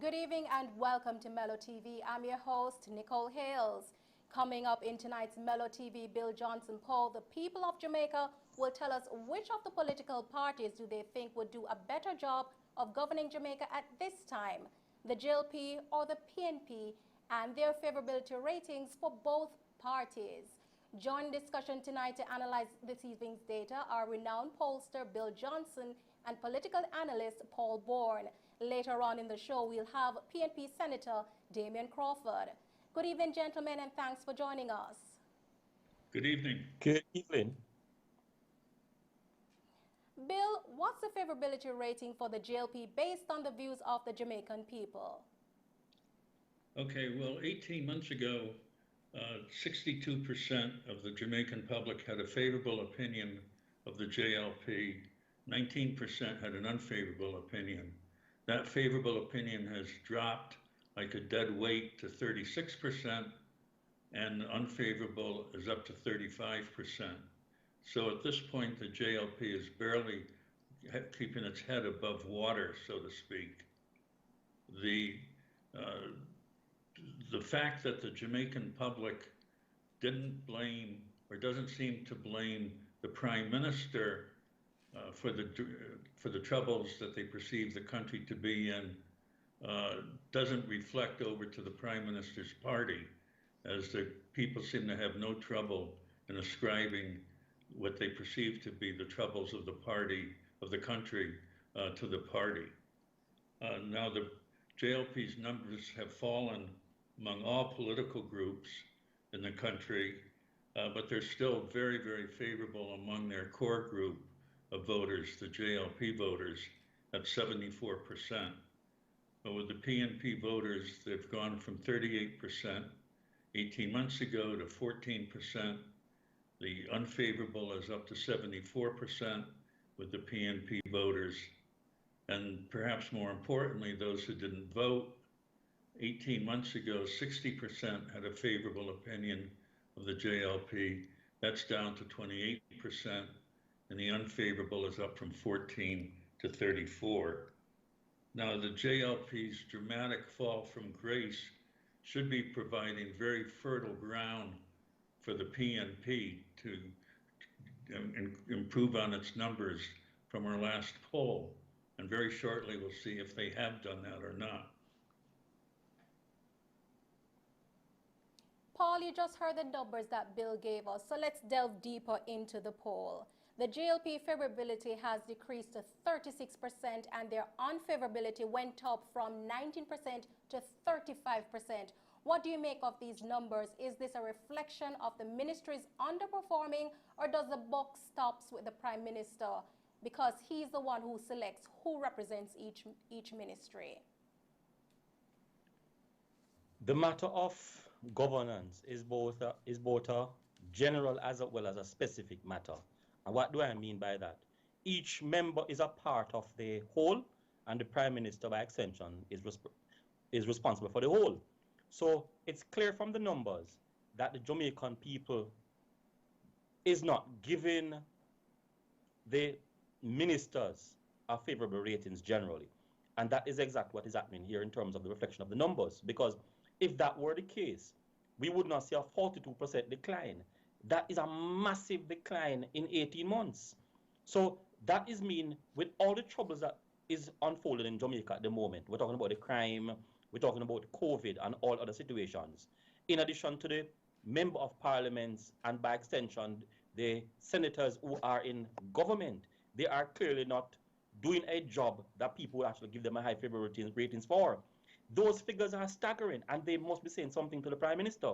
Good evening and welcome to Mello TV. I'm your host, Nicole Hales. Coming up in tonight's Mello TV Bill Johnson poll, the people of Jamaica will tell us which of the political parties do they think would do a better job of governing Jamaica at this time, the JLP or the PNP, and their favorability ratings for both parties. Join discussion tonight to analyze this evening's data are renowned pollster Bill Johnson and political analyst Paul Bourne. Later on in the show, we'll have PNP Senator Damian Crawford. Good evening, gentlemen, and thanks for joining us. Good evening. Good evening. Bill, what's the favorability rating for the JLP based on the views of the Jamaican people? Okay, well, 18 months ago, 62% of the Jamaican public had a favorable opinion of the JLP. 19% had an unfavorable opinion. That favorable opinion has dropped like a dead weight to 36%, and unfavorable is up to 35%. So at this point, the JLP is barely keeping its head above water, so to speak. The fact that the Jamaican public didn't blame or doesn't seem to blame the Prime Minister for the troubles that they perceive the country to be in doesn't reflect over to the Prime Minister's party, as the people seem to have no trouble in ascribing what they perceive to be the troubles of the party, of the country, to the party. Now the JLP's numbers have fallen among all political groups in the country, but they're still very, very favorable among their core group of voters, the JLP voters, at 74%. But with the PNP voters, they've gone from 38% 18 months ago to 14%. The unfavorable is up to 74% with the PNP voters. And perhaps more importantly, those who didn't vote, 18 months ago, 60% had a favorable opinion of the JLP. That's down to 28%. And the unfavorable is up from 14 to 34. Now, the JLP's dramatic fall from grace should be providing very fertile ground for the PNP to improve on its numbers from our last poll. And very shortly, we'll see if they have done that or not. Paul, you just heard the numbers that Bill gave us, so let's delve deeper into the poll. The JLP favorability has decreased to 36% and their unfavorability went up from 19% to 35%. What do you make of these numbers? Is this a reflection of the ministry's underperforming, or does the buck stops with the Prime Minister because he's the one who selects who represents each ministry? The matter of governance is both a general as well as a specific matter. And what do I mean by that? Each member is a part of the whole, and the Prime Minister, by extension, is responsible for the whole. So it's clear from the numbers that the Jamaican people is not giving the ministers a favorable ratings generally. And that is exactly what is happening here in terms of the reflection of the numbers. Because if that were the case, we would not see a 42% decline. That is a massive decline in 18 months. So that is mean with all the troubles that is unfolding in Jamaica at the moment. We're talking about the crime, we're talking about COVID and all other situations. In addition to the member of parliaments and by extension, the senators who are in government, they are clearly not doing a job that people will actually give them a high favorability ratings for. Those figures are staggering, and they must be saying something to the Prime Minister.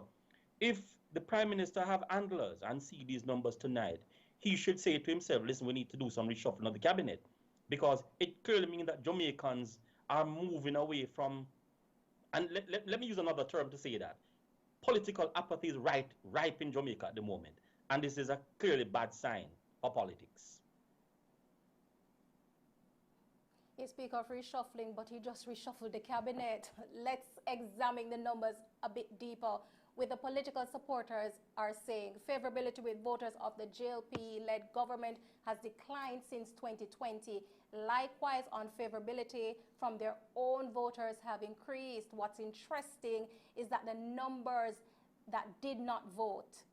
If the Prime Minister have handlers and see these numbers tonight, he should say to himself, listen, we need to do some reshuffling of the cabinet, because it clearly means that Jamaicans are moving away from, and let me use another term to say that, political apathy is ripe in Jamaica at the moment, and this is a clearly bad sign for politics. You speak of reshuffling, but he just reshuffled the cabinet. Let's examine the numbers a bit deeper. with the political supporters are saying favorability with voters of the JLP-led government has declined since 2020. Likewise, unfavorability from their own voters have increased. What's interesting is that the numbers that did not vote,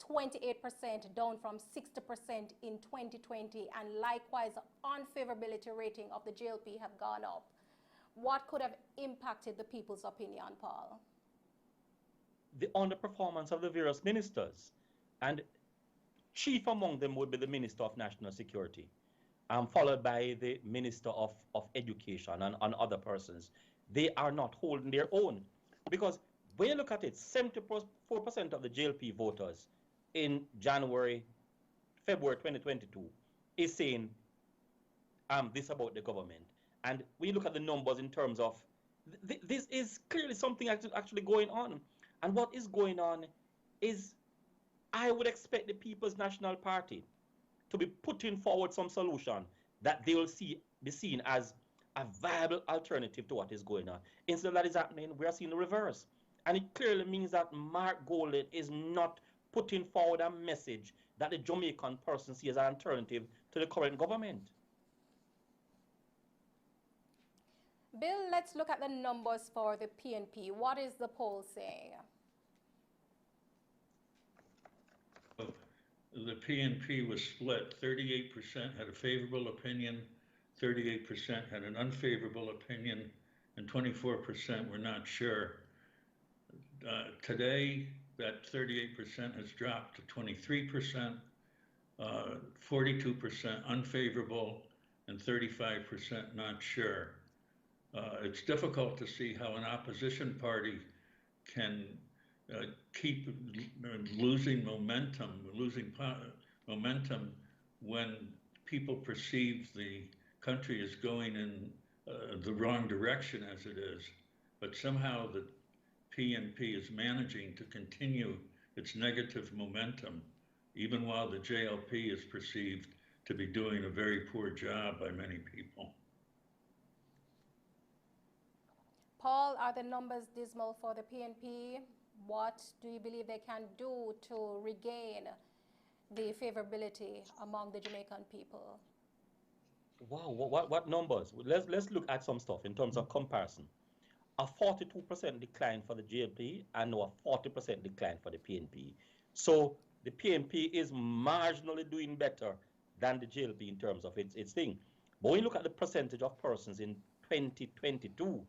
28% down from 60% in 2020, and likewise unfavorability rating of the JLP have gone up. What could have impacted the people's opinion, Paul? The underperformance of the various ministers, and chief among them would be the Minister of National Security, followed by the Minister of Education and other persons. They are not holding their own, because when you look at it, 74% of the JLP voters in February 2022 is saying this about the government. And when you look at the numbers in terms of, this is clearly something actually going on. And what is going on is, I would expect the People's National Party to be putting forward some solution that they will be seen as a viable alternative to what is going on. Instead of that is happening, we are seeing the reverse. And it clearly means that Mark Golden is not putting forward a message that the Jamaican person sees as an alternative to the current government. Bill, let's look at the numbers for the PNP. What is the poll saying? The PNP was split. 38% had a favorable opinion, 38% had an unfavorable opinion, and 24% were not sure. Today, that 38% has dropped to 23%, 42% unfavorable, and 35% not sure. It's difficult to see how an opposition party can keep losing momentum when people perceive the country is going in the wrong direction as it is. But somehow the PNP is managing to continue its negative momentum, even while the JLP is perceived to be doing a very poor job by many people. Paul, are the numbers dismal for the PNP? What do you believe they can do to regain the favorability among the Jamaican people? Wow, what numbers? Let's look at some stuff in terms of comparison. A 42% decline for the JLP and a 40% decline for the PNP. So the PNP is marginally doing better than the JLP in terms of its thing. But when you look at the percentage of persons in 2022,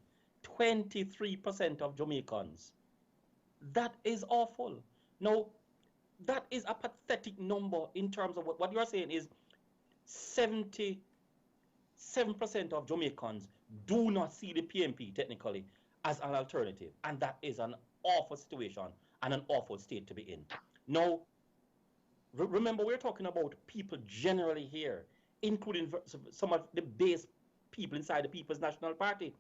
23% of Jamaicans. That is awful. Now, that is a pathetic number in terms of what you are saying is 77% of Jamaicans do not see the PNP technically as an alternative. And that is an awful situation and an awful state to be in. Now, remember, we're talking about people generally here, including some of the base people inside the People's National Party.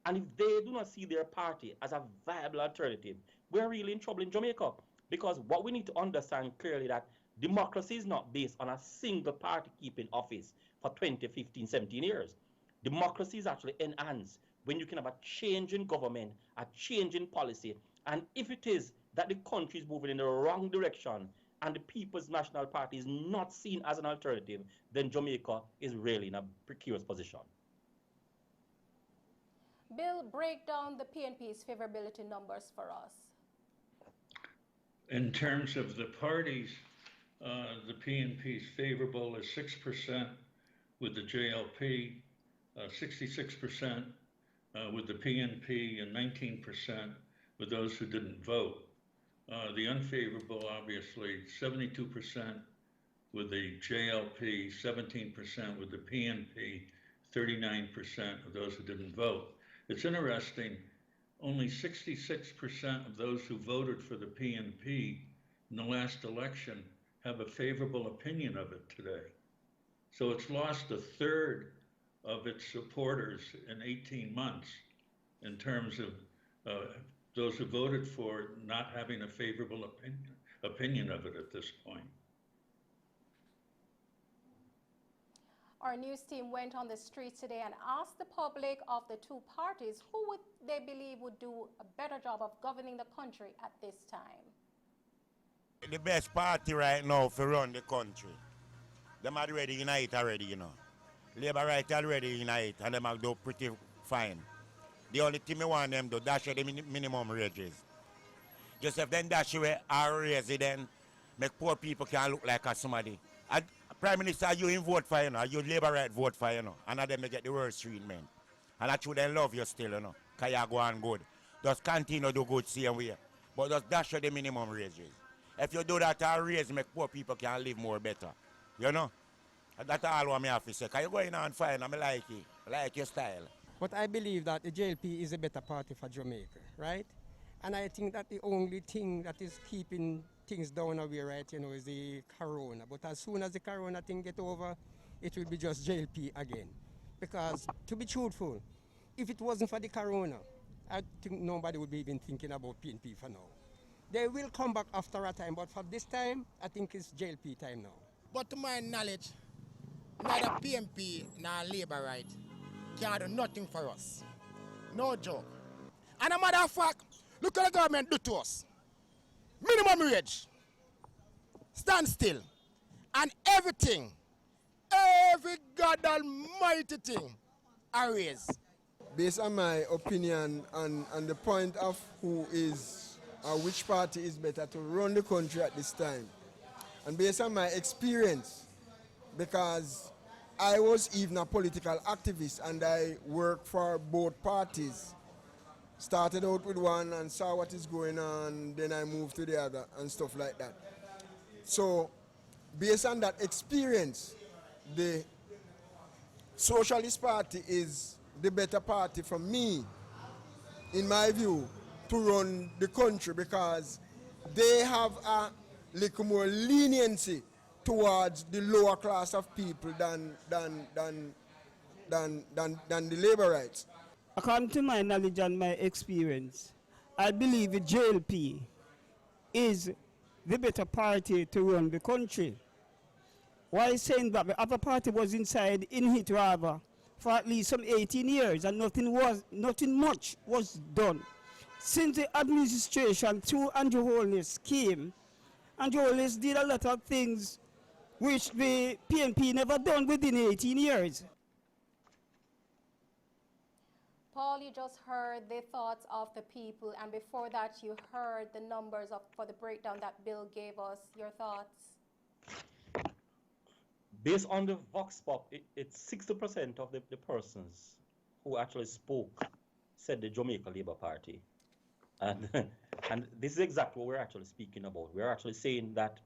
And if they do not see their party as a viable alternative, we're really in trouble in Jamaica. Because what we need to understand clearly that democracy is not based on a single party keeping office for 20, 15, 17 years. Democracy is actually enhanced when you can have a change in government, a change in policy. And if it is that the country is moving in the wrong direction and the People's National Party is not seen as an alternative, then Jamaica is really in a precarious position. Bill, break down the PNP's favorability numbers for us. In terms of the parties, the PNP's favorable is 6% with the JLP, 66% with the PNP, and 19% with those who didn't vote. The unfavorable, obviously, 72% with the JLP, 17% with the PNP, 39% of those who didn't vote. It's interesting, only 66% of those who voted for the PNP in the last election have a favorable opinion of it today. So it's lost a third of its supporters in 18 months in terms of those who voted for it not having a favorable opinion of it at this point. Our news team went on the streets today and asked the public of the two parties who would they believe would do a better job of governing the country at this time. The best party right now for run the country. Them already unite already, you know. Labour right already unite and them are do pretty fine. The only thing I want them to dash the minimum wages. Just if them dash away our resident, make poor people can look like a somebody. And Prime Minister, you in vote for, you know, you Labour right vote for, you know, and them they get the worst treatment. And that's true, they love you still, you know, because you go on good. Just continue to do good same way. But just dash the minimum wages. If you do that, I'll raise, make poor people can live more better. You know? And that's all what I have to say. Because you're going on fine, I like it. I like your style. But I believe that the JLP is a better party for Jamaica, right? And I think that the only thing that is keeping things down away right, you know, is the corona. But as soon as the corona thing get over, it will be just JLP again. Because, to be truthful, if it wasn't for the corona, I think nobody would be even thinking about PNP for now. They will come back after a time, but for this time, I think it's JLP time now. But to my knowledge, neither PNP nor Labour right can do nothing for us. No joke. And a matter of fact, look what the government do to us. Minimum wage, stand still, and everything, every God almighty thing, are raised. Based on my opinion on the point of who is or which party is better to run the country at this time, and based on my experience, because I was even a political activist and I worked for both parties. Started out with one and saw what is going on, then I moved to the other and stuff like that. So, based on that experience, the Socialist Party is the better party for me, in my view, to run the country because they have a little more leniency towards the lower class of people than the Labourites. According to my knowledge and my experience, I believe the JLP is the better party to run the country. Why saying that? The other party was inside in it rather for at least some 18 years and nothing much was done. Since the administration through Andrew Holness came, Andrew Holness did a lot of things which the PNP never done within 18 years. Paul, you just heard the thoughts of the people, and before that you heard the numbers for the breakdown that Bill gave us. Your thoughts? Based on the Vox Pop, it's 60% of the persons who actually spoke said the Jamaica Labour Party. And, and this is exactly what we're actually speaking about. We're actually saying that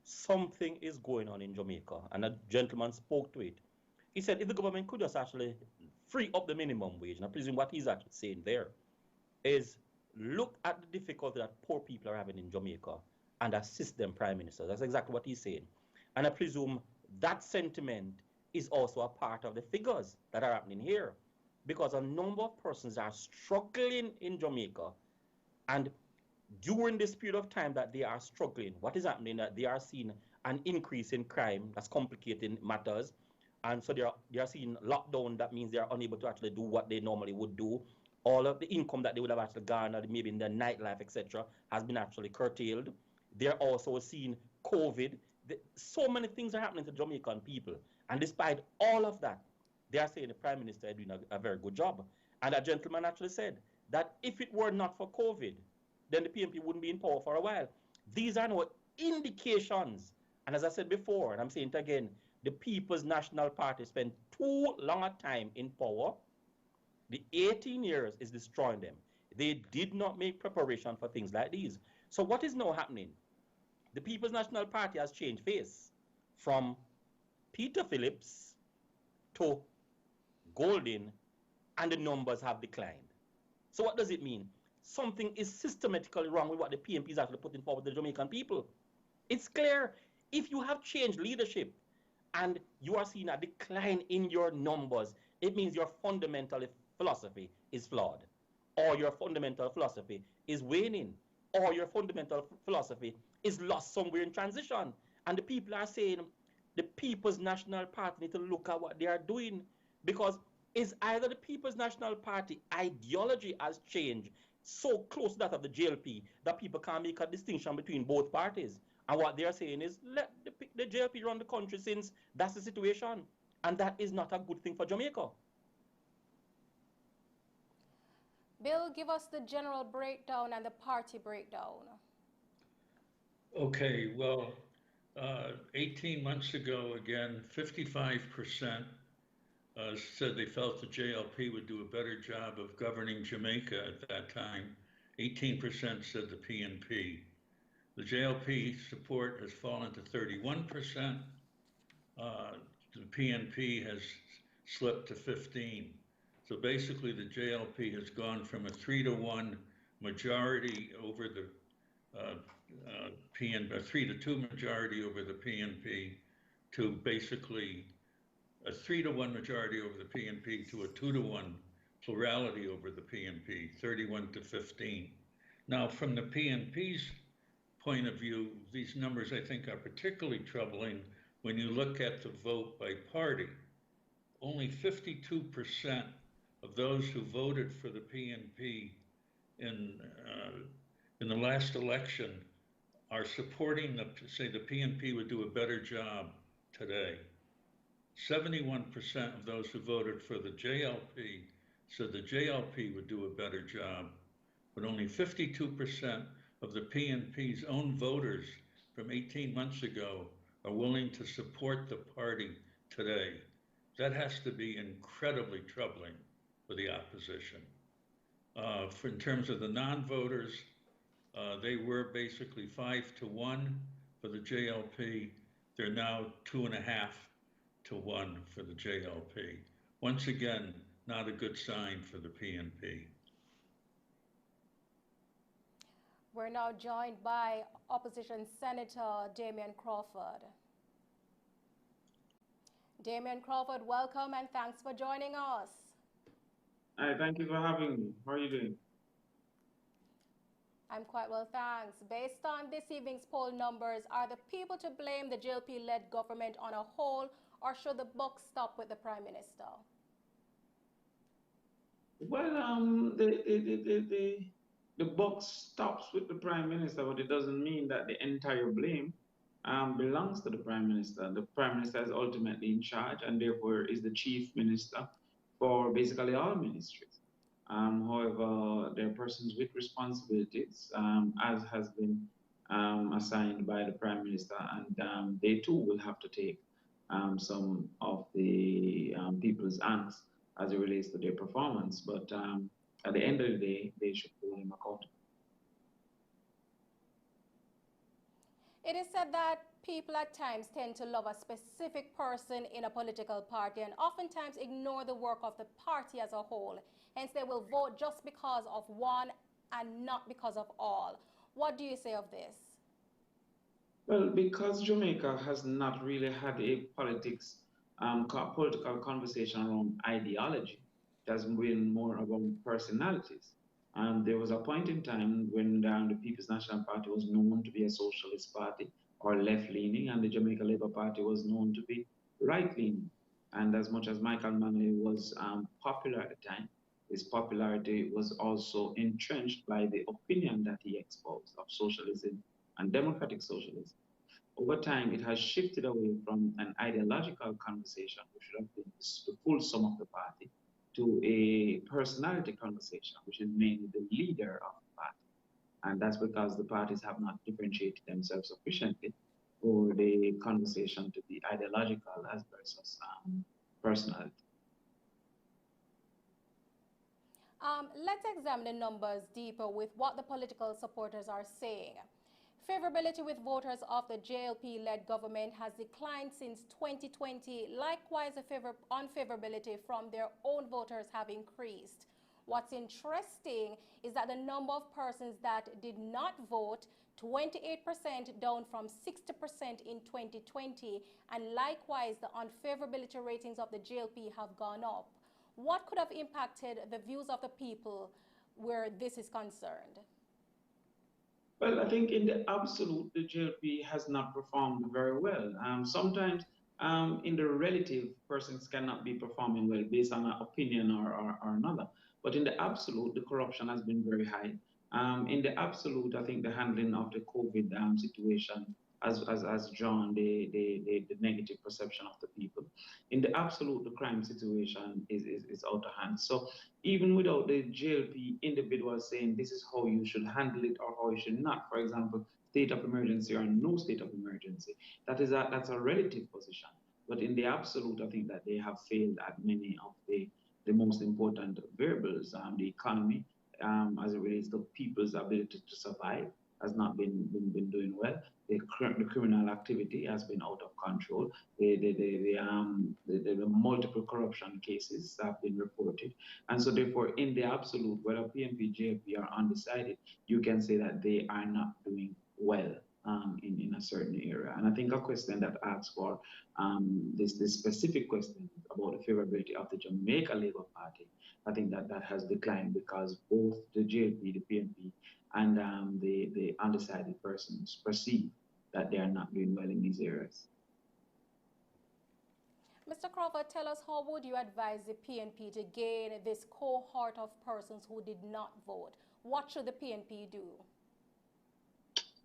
something is going on in Jamaica, and a gentleman spoke to it. He said if the government could just actually free up the minimum wage, and I presume what he's actually saying there is look at the difficulty that poor people are having in Jamaica and assist them, Prime Minister. That's exactly what he's saying. And I presume that sentiment is also a part of the figures that are happening here, because a number of persons are struggling in Jamaica, and during this period of time that they are struggling, what is happening that they are seeing an increase in crime that's complicating matters, and so they are seeing lockdown. That means they are unable to actually do what they normally would do. All of the income that they would have actually garnered, maybe in their nightlife, etc., has been actually curtailed. They're also seeing COVID. So many things are happening to Jamaican people, and despite all of that, they are saying the Prime Minister is doing a very good job. And a gentleman actually said that if it were not for COVID, then the PNP wouldn't be in power for a while. These are no indications. And as I said before, and I'm saying it again, the People's National Party spent too long a time in power. The 18 years is destroying them. They did not make preparation for things like these. So what is now happening? The People's National Party has changed face from Peter Phillips to Golden, and the numbers have declined. So what does it mean? Something is systematically wrong with what the PNP is actually putting forward to the Jamaican people. It's clear. If you have changed leadership and you are seeing a decline in your numbers, it means your fundamental philosophy is flawed, or your fundamental philosophy is waning, or your fundamental philosophy is lost somewhere in transition. And the people are saying, the People's National Party need to look at what they are doing, because it's either the People's National Party ideology has changed so close to that of the JLP that people can't make a distinction between both parties. And what they are saying is, let the JLP run the country, since that's the situation. And that is not a good thing for Jamaica. Bill, give us the general breakdown and the party breakdown. Okay, well, 18 months ago, again, 55% said they felt the JLP would do a better job of governing Jamaica at that time. 18% said the PNP. The JLP support has fallen to 31%. The PNP has slipped to 15. So basically the JLP has gone from a 3-to-1 majority over the a 3-to-2 majority over the PNP to basically a 3-to-1 majority over the PNP to a 2-to-1 plurality over the PNP, 31 to 15. Now, from the PNP's point of view, these numbers I think are particularly troubling when you look at the vote by party. Only 52% of those who voted for the PNP in the last election are supporting say the PNP would do a better job today. 71% of those who voted for the JLP said the JLP would do a better job, but only 52% of the PNP's own voters from 18 months ago are willing to support the party today. That has to be incredibly troubling for the opposition. In terms of the non-voters, they were basically 5-to-1 for the JLP. They're now 2.5-to-1 for the JLP. Once again, not a good sign for the PNP. We're now joined by Opposition Senator Damian Crawford. Damian Crawford, welcome and thanks for joining us. Hi, thank you for having me. How are you doing? I'm quite well, thanks. Based on this evening's poll numbers, are the people to blame the JLP-led government on a whole, or should the buck stop with the Prime Minister? Well, the buck stops with the Prime Minister, but it doesn't mean that the entire blame belongs to the Prime Minister. The Prime Minister is ultimately in charge and therefore is the chief minister for basically all ministries. However, there are persons with responsibilities, as has been assigned by the Prime Minister, and they too will have to take some of the people's angst as it relates to their performance. But at the end of the day, they should hold him accountable. It is said that people at times tend to love a specific person in a political party and oftentimes ignore the work of the party as a whole. Hence, they will vote just because of one and not because of all. What do you say of this? Well, because Jamaica has not really had a political conversation around ideology, it has been more about personalities. There was a point in time when the People's National Party was known to be a socialist party or left-leaning, and the Jamaica Labour Party was known to be right-leaning. And as much as Michael Manley was popular at the time, his popularity was also entrenched by the opinion that he espoused of socialism and democratic socialism. Over time, it has shifted away from an ideological conversation, which should have been the full sum of the party, to a personality conversation, which is mainly the leader of the party. And that's because the parties have not differentiated themselves sufficiently for the conversation to be ideological as versus personality. Let's examine the numbers deeper with what the political supporters are saying. Favorability with voters of the JLP-led government has declined since 2020. Likewise, the unfavorability from their own voters have increased. What's interesting is that the number of persons that did not vote, 28% down from 60% in 2020, and likewise the unfavorability ratings of the JLP have gone up. What could have impacted the views of the people where this is concerned? Well, I think in the absolute, the JLP has not performed very well. Sometimes In the relative, persons cannot be performing well based on an opinion or another. But in the absolute, the corruption has been very high. In the absolute, I think the handling of the COVID situation has drawn the negative perception of the people. In the absolute, the crime situation is out of hand. So even without the JLP individuals saying this is how you should handle it or how you should not, for example, state of emergency or no state of emergency, that's a relative position. But in the absolute, I think that they have failed at many of the most important variables. The economy, as it relates to people's ability to survive, has not been doing well. The criminal activity has been out of control. The multiple corruption cases have been reported. And so therefore, in the absolute, whether PNP, JP are undecided, you can say that they are not doing well in a certain area. And I think a question that asks for this specific question about the favorability of the Jamaica Labour Party, I think that has declined because both the JLP, the PNP, and the undecided persons perceive that they are not doing well in these areas. Mr. Crawford, tell us, how would you advise the PNP to gain this cohort of persons who did not vote? What should the PNP do?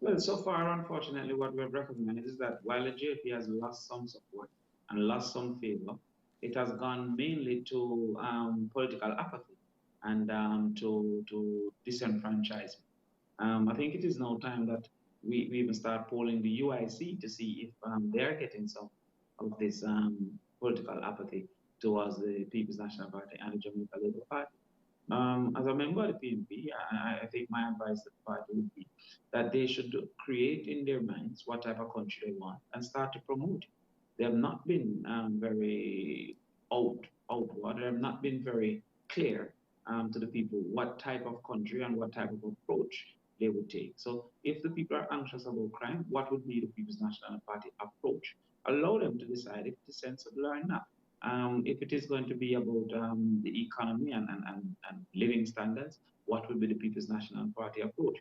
Well, so far, unfortunately, what we have recognized is that while the JP has lost some support and lost some favor, it has gone mainly to political apathy and to disenfranchisement. I think it is now time that we even start polling the UIC to see if they're getting some of this political apathy towards the People's National Party and the Jamaica Labour Party. As a member of the PNP, I think my advice to the party would be that they should create in their minds what type of country they want and start to promote it. They have not been very outward. They have not been very clear to the people what type of country and what type of approach they would take. So if the people are anxious about crime, what would be the People's National Party approach? Allow them to decide if it is sensible or not. If it is going to be about the economy and living standards, what would be the People's National Party approach?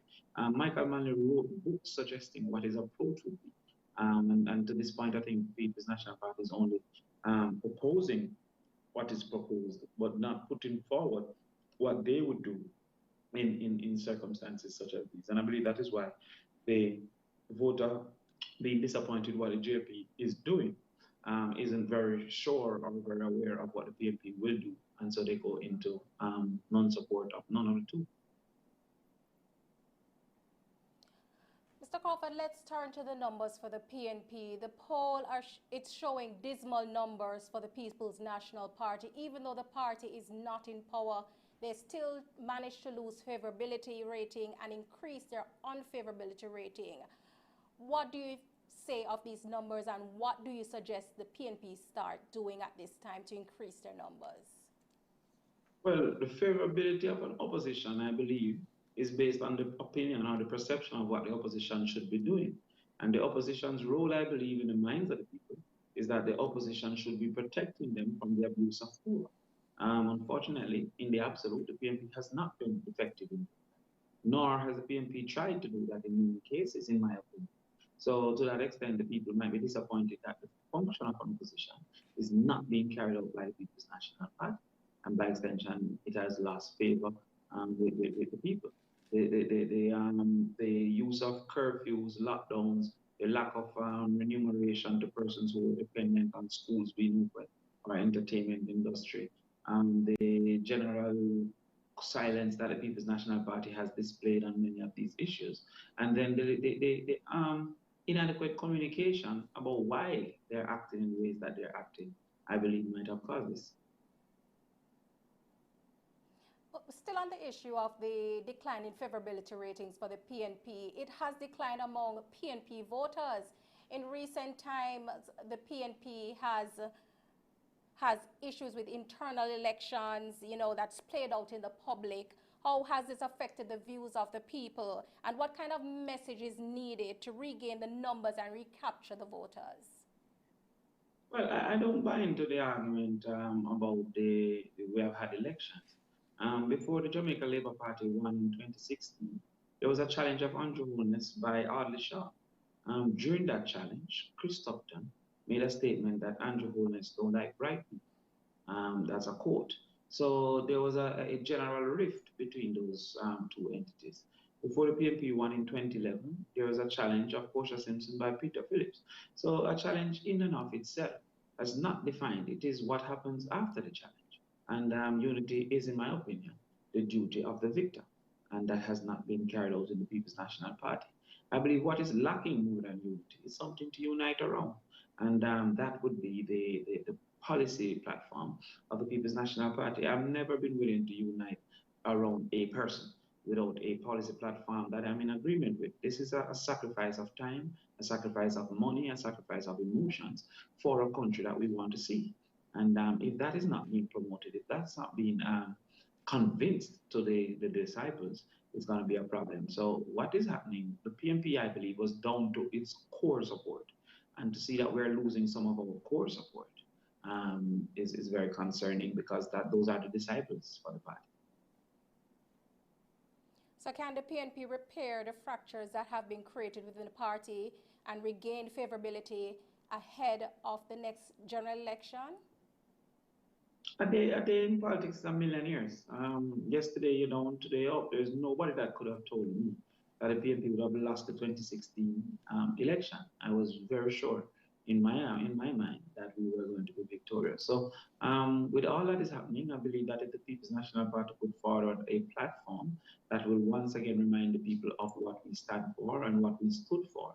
Michael Manley wrote books suggesting what his approach would be. And to this point, I think the People's National Party is only proposing what is proposed, but not putting forward what they would do in circumstances such as these. And I believe that is why the voter being disappointed what the JP is doing isn't very sure or very aware of what the PNP will do. And so they go into non-support of none of the two. Mr. Crawford, let's turn to the numbers for the PNP. The poll, it's showing dismal numbers for the People's National Party. Even though the party is not in power, they still managed to lose favorability rating and increase their unfavorability rating. What do you say of these numbers, and what do you suggest the PNP start doing at this time to increase their numbers? Well, the favorability of an opposition, I believe, is based on the opinion or the perception of what the opposition should be doing. And the opposition's role, I believe, in the minds of the people is that the opposition should be protecting them from the abuse of power. Unfortunately, in the absolute, the PNP has not been effective in that, nor has the PNP tried to do that in many cases, in my opinion. So to that extent, the people might be disappointed that the function of an opposition is not being carried out by the People's National Party. And by extension, it has lost favor with the people. The use of curfews, lockdowns, the lack of remuneration to persons who are dependent on schools being open or entertainment industry, the general silence that the People's National Party has displayed on many of these issues, and then the inadequate communication about why they're acting in the ways that they're acting, I believe might have caused this. Still on the issue of the decline in favorability ratings for the PNP, it has declined among PNP voters. In recent times, the PNP has issues with internal elections, that's played out in the public. How has this affected the views of the people? And what kind of message is needed to regain the numbers and recapture the voters? Well, I don't buy into the argument about we have had elections. Before the Jamaica Labour Party won in 2016, there was a challenge of unruliness by Audley Shaw. During that challenge, Chris Tupton made a statement that Andrew Holness don't like bright people. That's a quote. So there was a general rift between those two entities. Before the PNP won in 2011, there was a challenge of Portia Simpson by Peter Phillips. So a challenge in and of itself is not defined. It is what happens after the challenge. And unity is, in my opinion, the duty of the victor. And that has not been carried out in the People's National Party. I believe what is lacking more than unity is something to unite around. And that would be the policy platform of the People's National Party. I've never been willing to unite around a person without a policy platform that I'm in agreement with. This is a sacrifice of time, a sacrifice of money, a sacrifice of emotions for a country that we want to see. And if that is not being promoted, if that's not being convinced to the disciples, it's going to be a problem. So what is happening, the PNP, I believe, was down to its core support. And to see that we're losing some of our core support is very concerning, because those are the disciples for the party. So can the PNP repair the fractures that have been created within the party and regain favorability ahead of the next general election? A day in politics is a million years. Yesterday you're down, today up. There's nobody that could have told me that the PNP would have lost the 2016 election. I was very sure in my mind that we were going to be victorious. So with all that is happening, I believe that if the People's National Party put forward a platform that will once again remind the people of what we stand for and what we stood for,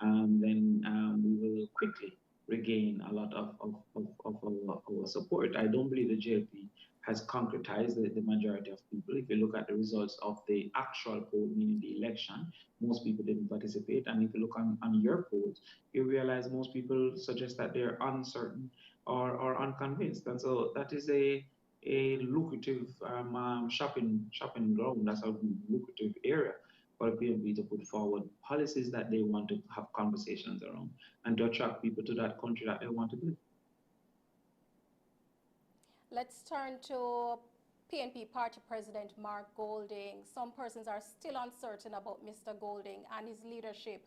then we will quickly regain a lot of our support. I don't believe the JLP has concretized the majority of people. If you look at the results of the actual poll, meaning the election, most people didn't participate. And if you look on your polls, you realize most people suggest that they're uncertain or unconvinced. And so that is a lucrative shopping ground. That's a lucrative area for the PNP to put forward policies that they want to have conversations around and to attract people to that country that they want to be. Let's turn to PNP Party President Mark Golding. Some persons are still uncertain about Mr. Golding and his leadership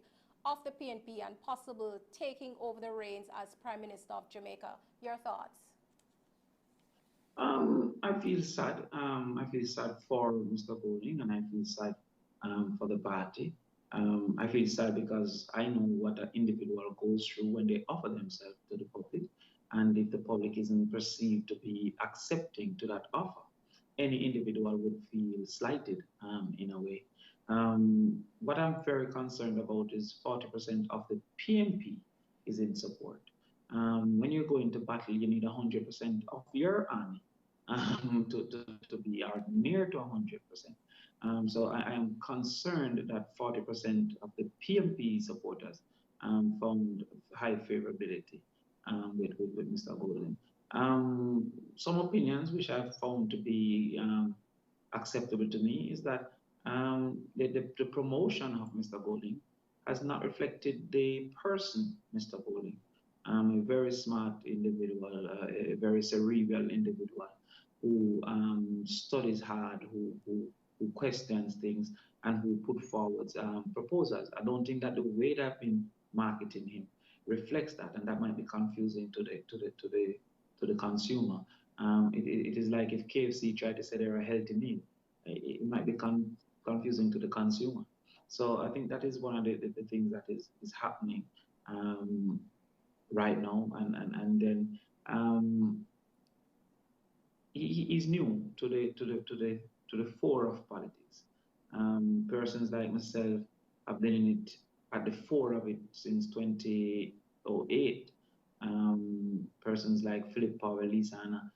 of the PNP and possible taking over the reins as Prime Minister of Jamaica. Your thoughts? I feel sad. I feel sad for Mr. Golding, and I feel sad for the party. I feel sad because I know what an individual goes through when they offer themselves to the public. And if the public isn't perceived to be accepting to that offer, any individual would feel slighted in a way. What I'm very concerned about is 40% of the PNP is in support. When you go into battle, you need 100% of your army to be or near to 100%. So I am concerned that 40% of the PNP supporters found high favorability with Mr. Golding. Some opinions which I've found to be acceptable to me is that the promotion of Mr. Golding has not reflected the person, Mr. Golding. A very smart individual, a very cerebral individual who studies hard, who questions things, and who put forward proposals. I don't think that the way they've been marketing him reflects that, and that might be confusing to the consumer. It is like if KFC tried to say they're a healthy meal, it might be confusing to the consumer. So I think that is one of the things that is happening right now, and then he is new to the fore of politics. Persons like myself have been in it at the fore of it since 2008. Persons like Philip Powell, Lisa Anna,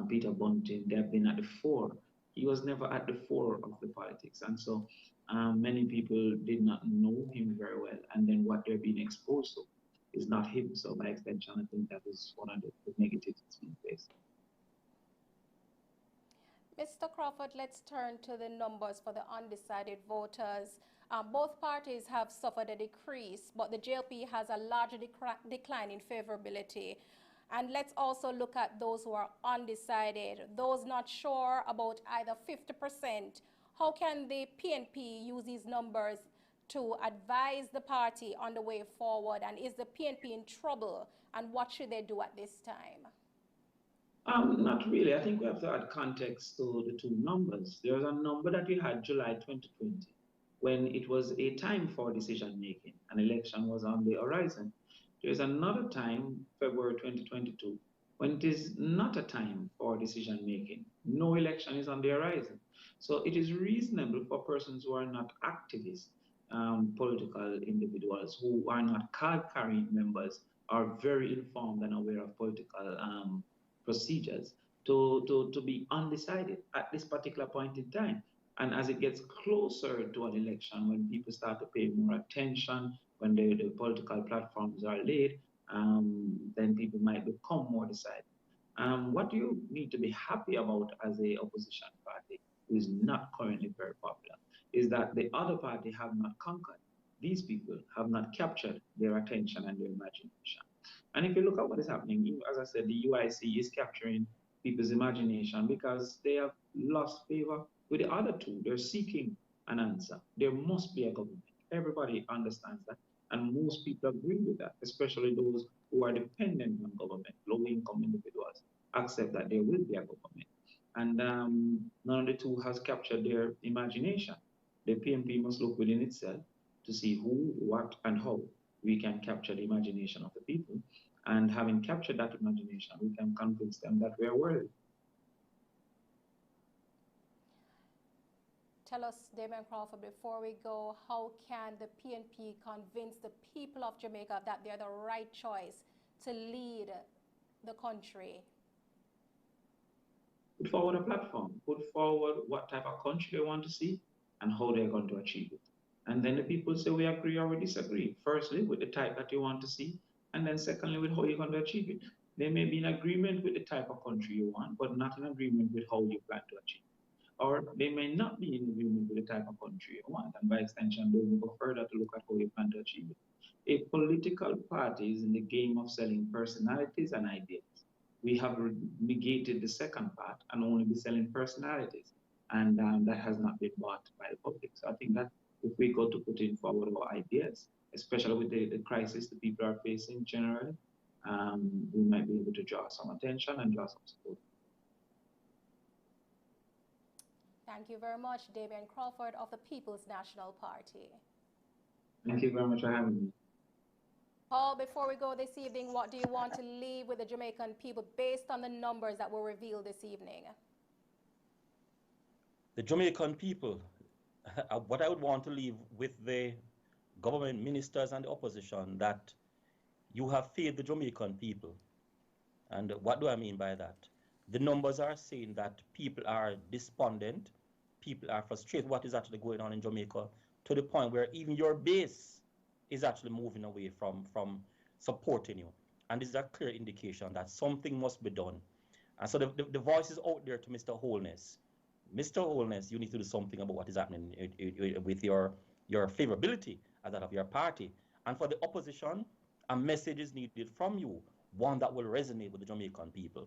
Peter Bunting, they have been at the fore. He was never at the fore of the politics. And so many people did not know him very well. And then what they're being exposed to is not him. So by extension, I think that is one of the negatives that's being faced. Mr. Crawford, let's turn to the numbers for the undecided voters. Both parties have suffered a decrease, but the JLP has a larger decline in favorability. And let's also look at those who are undecided, those not sure about either 50%. How can the PNP use these numbers to advise the party on the way forward? And is the PNP in trouble? And what should they do at this time? Not really. I think we have to add context to the two numbers. There's a number that we had July 2020, when it was a time for decision making. An election was on the horizon. There's another time, February 2022, when it is not a time for decision making. No election is on the horizon. So it is reasonable for persons who are not activists, political individuals, who are not card carrying members, are very informed and aware of political procedures, to be undecided at this particular point in time. And as it gets closer to an election, when people start to pay more attention, when the political platforms are laid, then people might become more decided. What you need to be happy about as a opposition party, who is not currently very popular, is that the other party have not conquered. These people have not captured their attention and their imagination. And if you look at what is happening, as I said, the UIC is capturing people's imagination because they have lost favor with the other two. They're seeking an answer. There must be a government. Everybody understands that. And most people agree with that, especially those who are dependent on government, low-income individuals, accept that there will be a government. And none of the two has captured their imagination. The PNP must look within itself to see who, what, and how we can capture the imagination of the people. And having captured that imagination, we can convince them that we are worthy. Tell us, Damian Crawford, before we go, how can the PNP convince the people of Jamaica that they're the right choice to lead the country? Put forward a platform, put forward what type of country they want to see and how they're going to achieve it. And then the people say we agree or we disagree. Firstly, with the type that you want to see, and then secondly, with how you're going to achieve it. They may be in agreement with the type of country you want, but not in agreement with how you plan to achieve it. Or they may not be in agreement with the type of country you want, and by extension, they will go further to look at how you plan to achieve it. A political party is in the game of selling personalities and ideas. We have negated the second part and only be selling personalities, and that has not been bought by the public. So I think that if we go to putting forward our ideas, especially with the crisis the people are facing generally, we might be able to draw some attention and draw some support. Thank you very much, Damian Crawford of the People's National Party. Thank you very much for having me. Paul, before we go this evening, what do you want to leave with the Jamaican people based on the numbers that were revealed this evening? The Jamaican people, what I would want to leave with the government ministers and the opposition, that you have failed the Jamaican people. And what do I mean by that? The numbers are saying that people are despondent, people are frustrated what is actually going on in Jamaica, to the point where even your base is actually moving away from supporting you. And this is a clear indication that something must be done. And so the voice is out there to Mr. Holness. Mr. Holness, you need to do something about what is happening with your favorability as that of your party. And for the opposition, a message is needed from you, one that will resonate with the Jamaican people.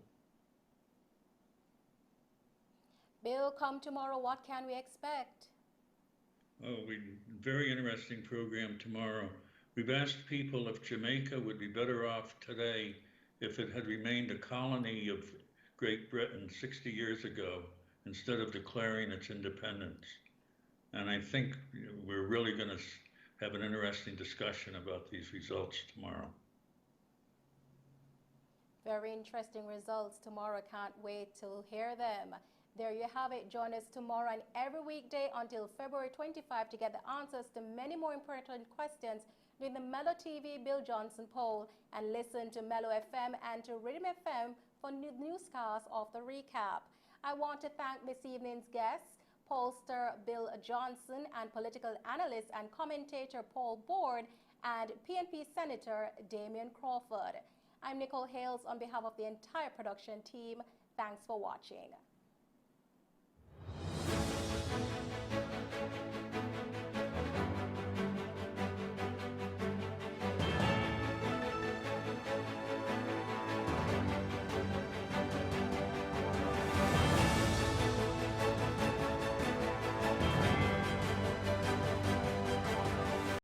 Bill, come tomorrow, what can we expect? Oh, very interesting program tomorrow. We've asked people if Jamaica would be better off today if it had remained a colony of Great Britain 60 years ago instead of declaring its independence. And I think we're really going to have an interesting discussion about these results tomorrow. Very interesting results tomorrow. Can't wait to hear them. There you have it. Join us tomorrow and every weekday until February 25 to get the answers to many more important questions during the Mello TV Bill Johnson poll, and listen to Mello FM and to Rhythm FM for newscasts of the recap. I want to thank this evening's guests, pollster Bill Johnson and political analyst and commentator Paul Board and PNP Senator Damian Crawford. I'm Nicole Hales on behalf of the entire production team. Thanks for watching.